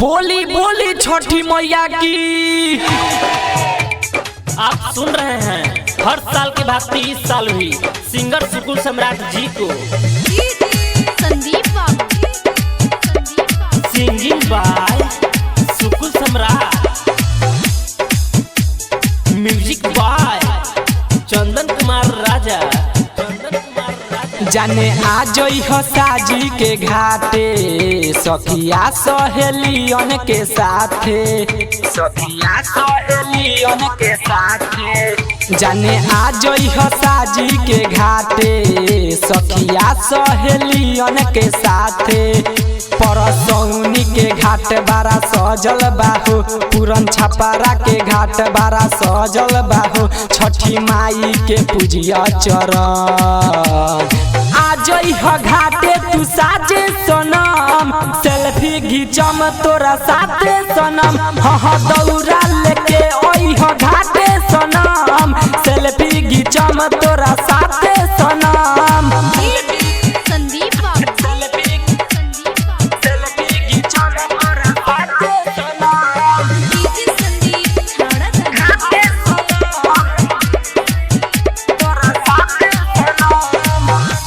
बोली बोली छठी मैया की। आप सुन रहे हैं हर साल के बाद 30 साल हुई सिंगर सुकुल सम्राट जी को। Sandeep singing by Sukul Samrat, music by Chandan Kumar Raja. जाने आ जोई हो साजी के घाटे सखिया सहेलियन के साथे, सखिया सहेलियन के साथे। जाने आ जोई हो साजी के घाटे सखिया सहेलियन के साथे। परसौनी के घाट बारा सजल बाहु, पूरन छपारा के घाट बारा सजल बाहु। छठी माई के पूजिया चरण आजई ह घाटे तू साजे सनम, सेल्फी घिचम तोरा साथे सनम। हाँ दौरा लेके ओई ह घाटे सनम, सेल्फी घिचम तोरा साथे सनम।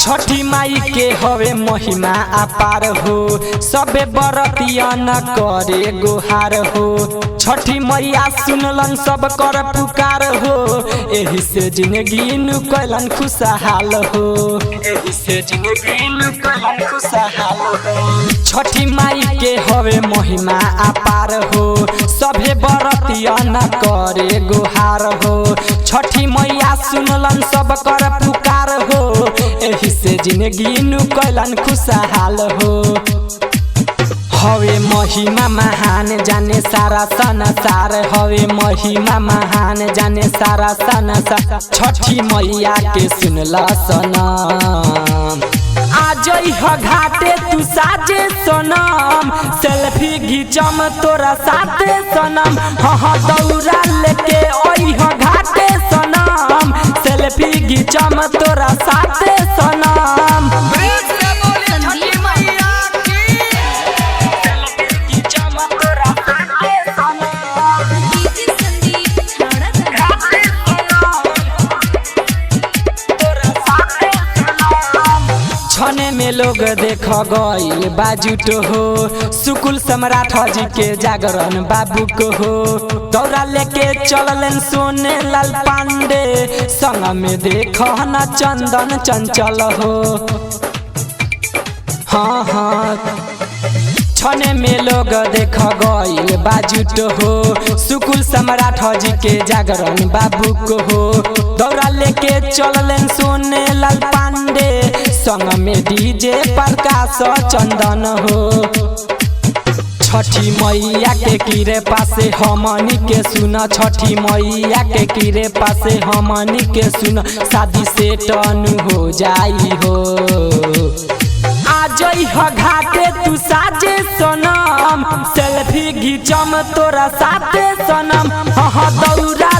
छठी माई के हवे महिमा अपार हो, सबे बरतियन करे गुहार हो। छठी मैया सुनलन सब कर पुकार हो, एही से जिंदगी नु कैलन खुशहाल हो, एही से जिंदगी नु कैलन खुशहाल हो। छठी माई के हवे महिमा अपार हो, सबे बरतियन करे गुहार हो। छठी मैया सुनलन सब कर पुकार हो, एही से जिंदगी नु कैलन खुशहाल हो। हवे महिमा महान जाने सारा संसार, हवे महिमा महान जाने सारा संसार। छठी मैया के सुनला सनम, आजई ह घाटे तू साजे सनम, सेल्फी घिचम तोरा साथे सनम। हाँ दौरा लेके ओई ह घाटे सनम, सेल्फी घिचम तोरा साथे सनम। छने में लोग देख गईल बाजुट हो, सुकुल सम्राट जी के जागरण बाबू को हो। दौरा लेके चललन सोने लाल पांडे, संग में देख न चंदन चंचल हो। हाँ छने में लोग देख गईल बाजुट हो, सुकुल सम्राट जी के जागरण बाबू को हो। दौरा लेके चललन सोने लाल पांडे, संग में डीजे प्रकाश चंदन हो। छठी मैया के किरे पासे हमनी के सुन, छठी मैया के किरे पासे हमनी के सुन। शादी से टनु हो जाई हो, आजई ह घाटे तू साजे सनम, सेल्फी घिचम तोरा साथे सनम। हाँ दौरा